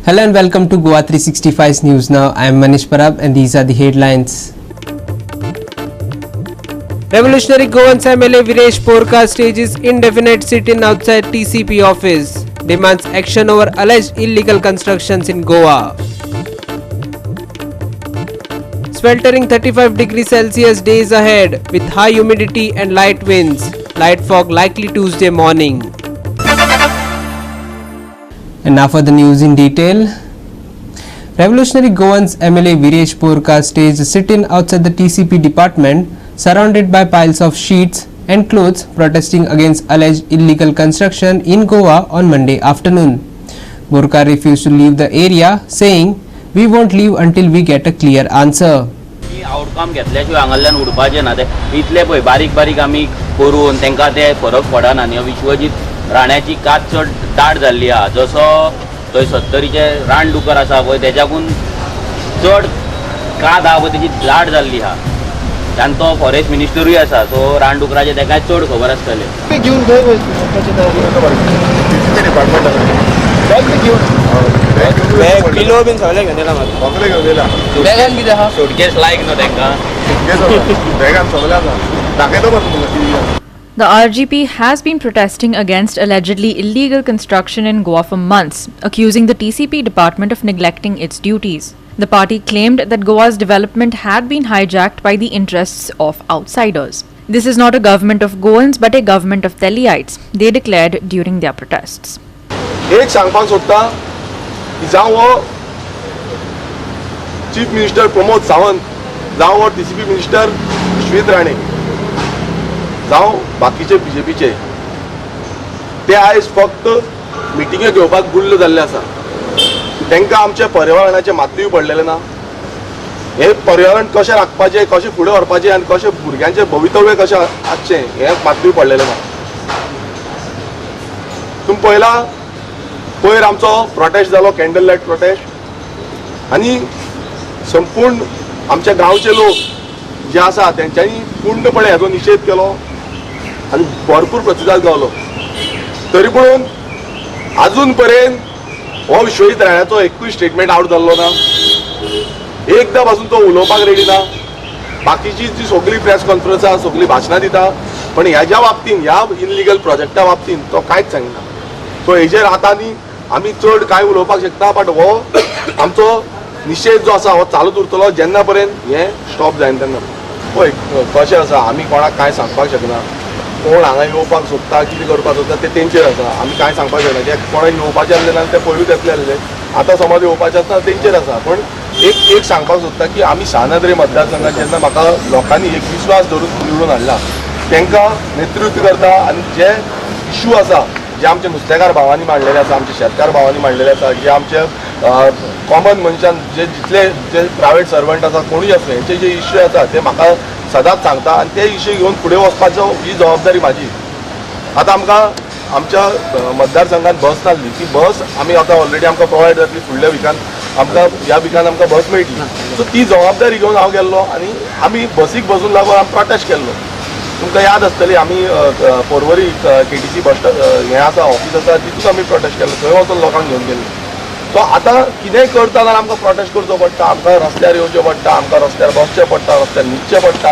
Hello and welcome to Goa 365's News Now. I am Manish Parab and these are the headlines. Revolutionary Goans MLA Viresh Porka stages indefinite sit-in outside TCP office. Demands action over alleged illegal constructions in Goa. Sweltering 35 degrees Celsius days ahead with high humidity and light winds. Light fog likely Tuesday morning. And now for the news in detail. Revolutionary Goans MLA Viresh Porka staged a sit-in outside the TCP department surrounded by piles of sheets and clothes protesting against alleged illegal construction in Goa on Monday afternoon. Porka refused to leave the area, saying, "We won't leave until we get a clear answer." Outcome घेतल्याशिवाय हांगाल्यान उडपाचें ना ते इतले पळय बारीक बारीक आमी करून तांकां ते फरक पडना न्ही. विश्वजीत राण्याची कात चड दाट जाल्ली आहा. जसो थंय 70चे रानडुकर आसा पळय तेज्याकून चड कात आहा पळय तेजी दाट जाल्ली आहा. आनी तो फॉरेस्ट मिनिस्टरूय आसा सो रानडुकराचे तेका चड खबर आसतलें. किलो बीन सगळे घेवन येला बॅगान कितें आहा सुटकेस लायक न्हू तांकां बॅगान सगळे आसा दाखयता मरे. The RGP has been protesting against allegedly illegal construction in Goa for months, accusing the TCP department of neglecting its duties. The party claimed that Goa's development had been hijacked by the interests of outsiders. This is not a government of Goans but a government of Delhiites, they declared during their protests. एक सांगपाक सोदता की जावं हो chief minister Pramod Sawant, जावं हो TCP minister Vishwesh Rane, जावं बाकीचे BJPचे ते आयज फक्त मिटिंगे घेवपाक गुल्ल जाल्ले आसा. तांकां आमच्या पर्यावरणाचे मातूय पडलेले ना. हे पर्यावरण कशें राखपाचें, कशें फुडें व्हरपाचें आनी कशें भुरग्यांचें भवितव्य कशें आसचें हें मातूय पडलेलें ना. तुमी पळयला पयर आमचो प्रोटेस्ट जालो, कॅन्डल लायट प्रोटेस्ट, आनी संपूर्ण आमच्या गांवचे लोक जे आसा तेंच्यांनी पूर्णपणे हेजो निशेध केलो आनी भरपूर प्रतिसाद गावलो. तरी पूण आजून पर्यंत हो विश्वजीत राण्याचो एकूय स्टेटमेंट आवट जाल्लो ना. एकदां पासून तो उलोवपाक रेडी ना. बाकीची जी सगळी प्रेस कॉन्फरन्स आसा, सगळी भाशणां दिता, पण ह्याच्या बाबतीन ह्या इनलिगल प्रोजेक्टा बाबतीन तो कांयच सांगना. सो हेजेर आतां न्ही आमी चड कांय उलोवपाक शकता, बट हो आमचो निशेध जो आसा हो चालूच उरतलो जेन्ना पर्यंत हें स्टॉप जायना तेन्ना. पळय कशें आसा, आमी कोणाक कांय सांगपाक शकना. कोण हांगा येवपाक सोदता, कितें करपाक सोदता ते तेंचेर आसा. आमी कांय सांगपाक शकना. जे कोणाक येवपाचें आसलें ना ते पयलींच येतले आसले. आतां समज येवपाचें आसता तेंचेर आसा. पण एक सांगपाक सोदता की आमी सानद्रे मतदारसंघात जेन्ना म्हाका लोकांनी एक विश्वास धरून निवडून हाडला तांकां नेतृत्व करता आनी जे इश्यू आसा जे आमच्या नुस्तेकार भावांनी मांडलेले आसा, आमच्या शेतकार भावांनी मांडलेले आसा, जे आमचे कॉमन मनशान जे जितले जे प्रायवेट सर्वंट आसा कोणूय आसूं हेंचे जे इश्यू आसा ते म्हाका सदांच सांगता आनी ते इश्यू घेवन फुडें वचपाचो ही जबाबदारी म्हाजी. आतां आमकां आमच्या मतदारसंघात बस नासली, ती बस आमी आतां ऑलरेडी आमकां प्रोवायड जातली. फुडल्या विकांत आमकां ह्या विकांत आमकां बस मेळटली. सो ती जबाबदारी घेवन हांव गेल्लो आनी आमी बसीक बसून लागून आमी प्रोटेस्ट केल्लो. तुमकां याद आसतली आमी पर्वरी KTC बस हें आसा ऑफीस आसा तितूंत आमी प्रोटेस्ट केल्लो. थंय वचून लोकांक घेवन गेल्ले. सो आतां कितेंय करता जाल्यार आमकां प्रोटेस्ट करचो पडटा, आमकां रस्त्यार येवचें पडटा, आमकां रस्त्यार बसचें पडटा, रस्त्यार न्हिदचें पडटा.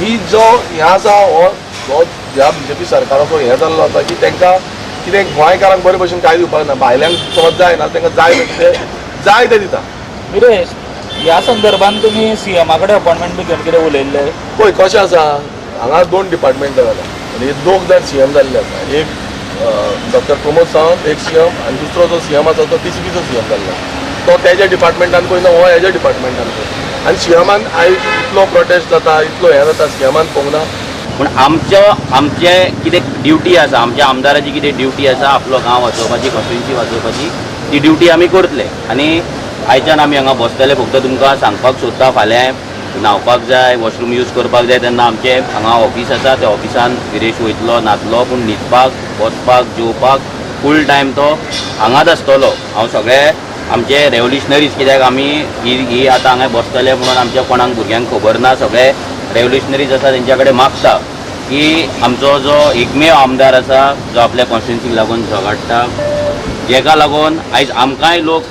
ही जो हें आसा हो ह्या BJP सरकाराचो हें जाल्लो आसा की तांकां कितें गोंयकारांक बरे भशेन कांय दिवपाक ना. भायल्यांक समज जाय ना तांकां जाय ते दिता. विरेश, ह्या संदर्भात तुम्ही CMA कडेन अपॉइंटमेंट बी घेवन कितें उलयल्ले? पळय कशें आसा, हांगा 2 डिपार्टमेंटां जाल्या आनी 2 जाण CM जाल्ले आसा. एक डॉक्टर प्रमोद सावंत, एक CM, आनी दुसरो जो CM आसा तो TCPचो CM जाल्लो. तो तेज्या डिपार्टमेंटान पळयना, हो हेज्या डिपार्टमेंटान पळय. आनी CMान आयज इतलो प्रोटेस्ट जाता, इतलो हें जाता, CMान पळोवंक ना. पूण आमचे कितें ड्युटी आसा, आमच्या आमदाराची कितें ड्युटी आसा, आपलो गांव वाचोवपाची, कॉन्स्टिट्युएन्सी वाचोवपाची, ती ड्युटी आमी करतले. आनी आयच्यान आमी हांगा बसतले. फक्त तुमकां सांगपाक सोदता फाल्यां न्हावपाक जाय, वॉशरूम यूज करपाक जाय तेन्ना आमचें हांगा ऑफीस आसा, त्या ऑफिसान विरेश वयतलो, न्हातलो, पूण न्हिदपाक, बसपाक, जेवपाक फूल टायम तो हांगाच आसतलो. हांव सगळे आमचे रेव्होल्युशनरीज, कित्याक आमी ही आतां हांगा बसतले म्हणून आमच्या कोणाक भुरग्यांक खबर ना. सगळे रेव्होल्युशनरीज आसा तेंच्या कडेन मागता की आमचो जो एकमेव आमदार आसा जो आपल्या कॉन्स्टिट्युएन्सीक लागून झगडटा, जेका लागून आयज आमकांय लोक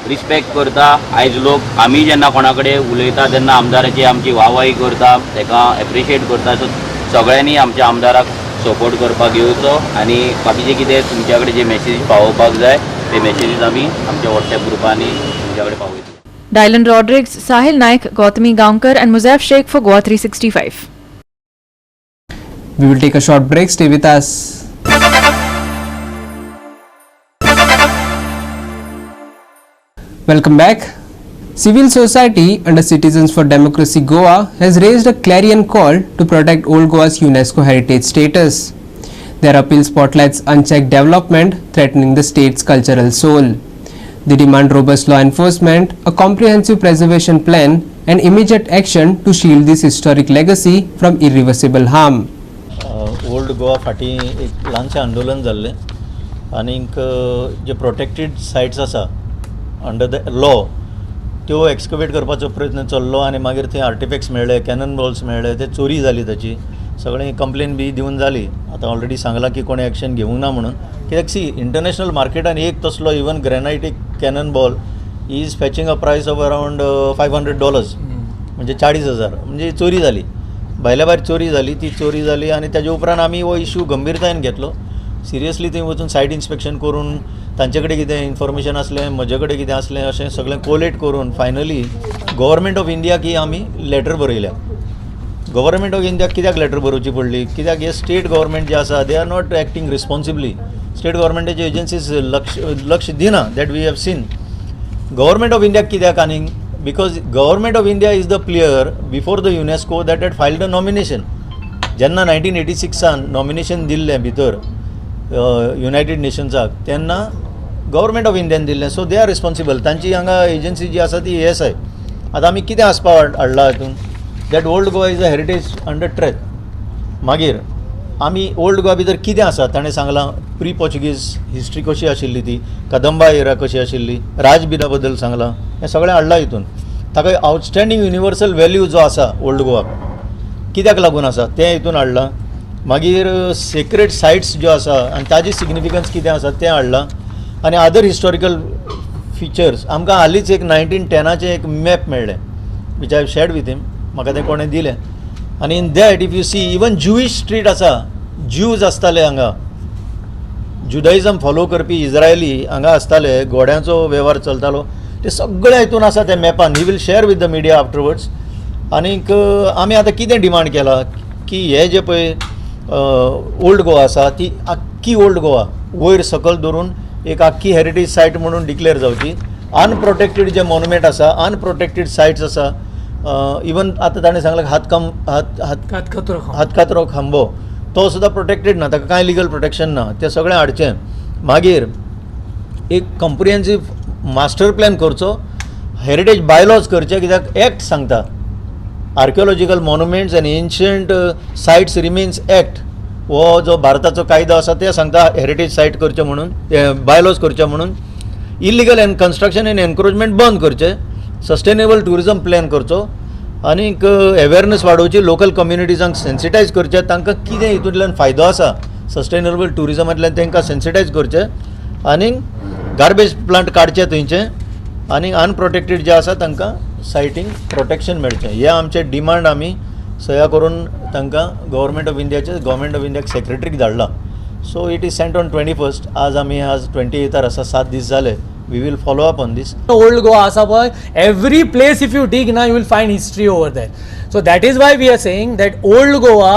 रिस्पेक्ट करता. आयज लोक आमी जेन्ना कोणा कडेन उलयता तेन्ना आमदाराची आमची वाहवाही करता, ताका एप्रिशिएट करता. सो सगळ्यांनी आमच्या आमदाराक सपोर्ट करपाक येवचो आनी बाकीचे कितें तुमच्या कडेन जे मेसेज पावोवपाक जाय ते मेसेजीस आमी आमच्या WhatsApp ग्रुपांनी तुमच्या कडेन पावयतले. Dylan Rodrigues, Sahil Naik, Gautami Gaonkar and Muzaif Sheikh for Goa 365. We will take a short break. Stay with us. Welcome back. Civil society under Citizens for Democracy Goa has raised a clarion call to protect Old Goa's UNESCO heritage status. Their appeal spotlights unchecked development threatening the state's cultural soul. They demand robust law enforcement, a comprehensive preservation plan and immediate action to shield this historic legacy from irreversible harm. Old Goa फाटी एक ल्हानशें आंदोलन जाल्लें आनीक जे protected sites आसा under the law त्यो excavate करपाचो प्रयत्न चल्लो आनी मागीर थंय आर्टिफॅक्ट्स मेळ्ळे, कॅनन बॉल्स मेळ्ळे, ते चोरी जाली ताची. सगळें कंप्लेन बी दिवन जाली. आतां ऑलरेडी सांगलां की कोणें एक्शन घेवंक ना म्हणून. कित्याक सी इंटरनॅशनल मार्केटान एक तसलो इवन ग्रेनायटीक कॅनन बॉल इज फॅचिंग अ प्रायस ऑफ अरावंड $500 म्हणजे 40,000 म्हणजे चोरी जाली. भायल्या भायर चोरी जाली. ती चोरी जाली आनी ताजे उपरांत आमी हो इश्यू गंभीरतायेन घेतलो. सिरियसली थंय वचून सायट इन्स्पेक्शन करून तांचे कडेन कितें इन्फॉर्मेशन आसलें, म्हजे कडेन कितें आसलें अशें सगळें कोलेट करून फायनली गव्हर्मेंट ऑफ इंडियाक ही आमी लेटर बरयल्या. गव्हर्मेंट ऑफ इंडियाक कित्याक लेटर बरोवची पडली? कित्याक हे स्टेट गव्हर्मेंट जे आसा they are not acting responsibly. State गव्हर्मेंटाचे एजन्सीज लक्ष दिना. That we have seen. Government of इंडियाक कित्याक आनीक? Because government of India is the player before the UNESCO that had filed a nomination. जेन्ना 1986 नॉमिनेशन दिल्लें भितर युनायटेड नेशन्साक तेन्ना गव्हर्मेंट ऑफ इंडियान दिल्लें. So they are responsible. तांची हांगा एजन्सी जी आसा ती ASI. आतां आमी कितें आसपा हाडला हातून? That old Goa is a heritage under threat. मागीर आमी ओल्ड गोवा भितर कितें आसा ताणें सांगलां. प्री पोर्चुगीज हिस्ट्री कशी आशिल्ली ती, कदंबा एरा कशी आशिल्ली, राजबिरा बद्दल सांगलां. हें सगळें हाडलां हितून. ताका आउटस्टँडींग युनिवर्सल व्हॅल्यू जो आसा ओल्ड गोवाक कित्याक लागून आसा तें हितून हाडलां. मागीर सेक्रेट सायट्स ज्यो आसा आनी ताजी सिग्निफिकन्स कितें आसा तें हाडलां. आनी अदर हिस्टॉरिकल फिचर्स आमकां हालींच एक 1910 एक मॅप मेळ्ळें which I have shared with him. म्हाका तें कोणें दिलें. आनी in that if you see even Jewish street आसा, ज्यूज आसताले हांगा, जुडायझम फॉलो करपी इज्रायली हांगा आसताले, घोड्यांचो वेव्हार चलतालो, ते सगळे हितून आसा त्या मॅपान. He will share with the media afterwards. आनीक आमी आतां कितें डिमांड केलां की हे जे पळय ओल्ड गोवा आसा ती आख्खी ओल्ड गोवा वयर सकयल धरून एक आख्खी हेरिटेज सायट म्हणून डिक्लेअर जावची. अनप्रोटेक्टेड जे मॉन्युमेंट आसा, अनप्रोटेक्टेड सायट्स आसा, इवन आतां ताणें सांगलां हातकातरो खांबो तो सुद्दां प्रोटेक्टेड ना, ताका कांय लिगल प्रोटेक्शन ना. तें सगळें हाडचें. मागीर एक कंप्रिहेन्सीव मास्टर प्लॅन करचो, हेरिटेज बायलॉज करचे. कित्याक एक्ट सांगता archaeological monuments end ancient sites remains act हो जो भारताचो कायदो आसा ते सांगता हेरिटेज सायट करचे म्हणून, बायलॉज करचे म्हणून. Illegal end construction end encroachment बंद करचे. सस्टेनेबल टुरिजम प्लॅन करचो. आनीक अवेरनस वाडोवची, लोकल कम्युनिटीजांक सेन्सिटायज करचे, तांकां कितें हितूंतल्यान फायदो आसा सस्टेनेबल टुरिजमांतल्यान तांकां सेन्सिटायज करचे. आनीक गार्बेज प्लांट काडचे थंयचे. आनीक अनप्रोटेक्टेड जे आसा तांकां सायटींक प्रोटेक्शन मेळचें. हे आमचे डिमांड आमी सह्या करून तांकां गव्हर्मेंट ऑफ इंडियाक सेक्रेटरीक धाडला. So it is sent on 21st. आज आमी आज 28 आसा, 7 दीस जाले. We will follow up on this. Old Goa asa boy, every place if you dig now you will find history over there. So that is why we are saying that Old Goa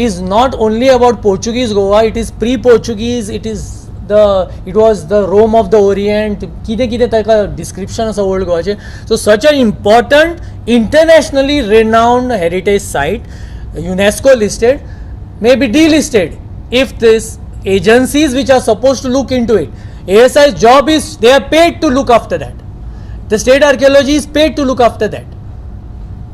is not only about Portuguese Goa, it is pre-Portuguese, it was the Rome of the Orient. Kide taka description asa Old Goa. So such an important internationally renowned heritage site, UNESCO listed, may be delisted if these agencies which are supposed to look into it. ASI's job is they are paid to look after that. The state archaeology is paid to look after that.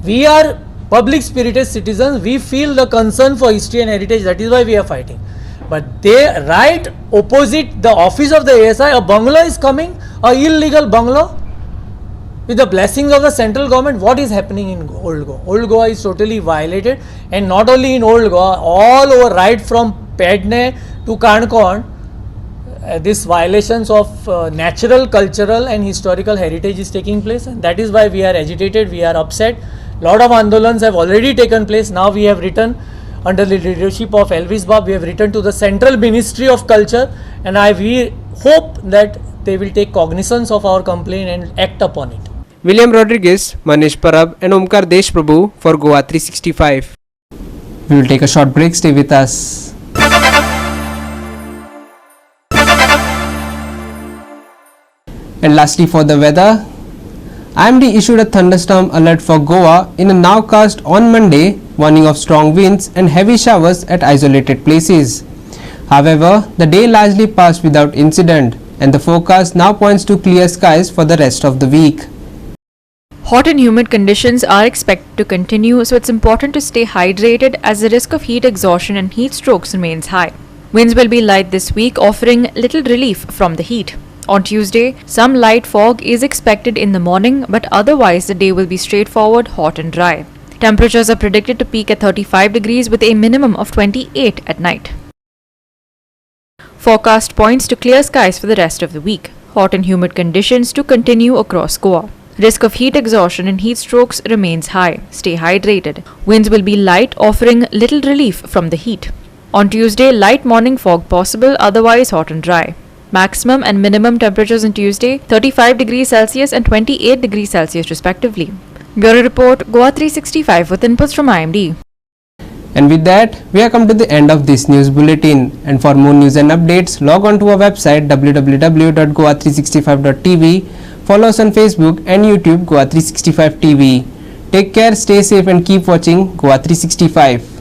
We are public spirited citizens. We feel the concern for history and heritage. That is why we are fighting. But they right opposite the office of the ASI, a bungalow is coming, a illegal bungalow with the blessings of the central government. What is happening in Old Goa? Old Goa is totally violated, and not only in Old Goa, all over right from Pedne to Kankon. this violations of natural, cultural and historical heritage is taking place, and that is why we are agitated, we are upset. Lot of andolans have already taken place. Now we have written under the leadership of Elvis Bab, we have written to the Central Ministry of Culture, and we hope that they will take cognizance of our complaint and act upon it. William Rodriguez, Manish Parab and Omkar Deshprabhu for Goa 365. We will take a short break. Stay with us. And lastly, for the weather, IMD issued a thunderstorm alert for Goa in a nowcast on Monday, warning of strong winds and heavy showers at isolated places. However, the day largely passed without incident, and the forecast now points to clear skies for the rest of the week. Hot and humid conditions are expected to continue, so it's important to stay hydrated as the risk of heat exhaustion and heat strokes remains high. Winds will be light this week, offering little relief from the heat. On Tuesday, some light fog is expected in the morning, but otherwise the day will be straightforward, hot and dry. Temperatures are predicted to peak at 35 degrees with a minimum of 28 at night. Forecast points to clear skies for the rest of the week. Hot and humid conditions to continue across Goa. Risk of heat exhaustion and heat strokes remains high. Stay hydrated. Winds will be light, offering little relief from the heat. On Tuesday, light morning fog possible, otherwise hot and dry. Maximum and minimum temperatures on Tuesday 35 degrees Celsius and 28 degrees Celsius respectively. Bureau Report, Goa 365 with inputs from IMD. And with that, we have come to the end of this news bulletin. And for more news and updates, log on to our website www.goa365.tv. Follow us on Facebook and YouTube Goa 365 TV. Take care, stay safe and keep watching Goa 365.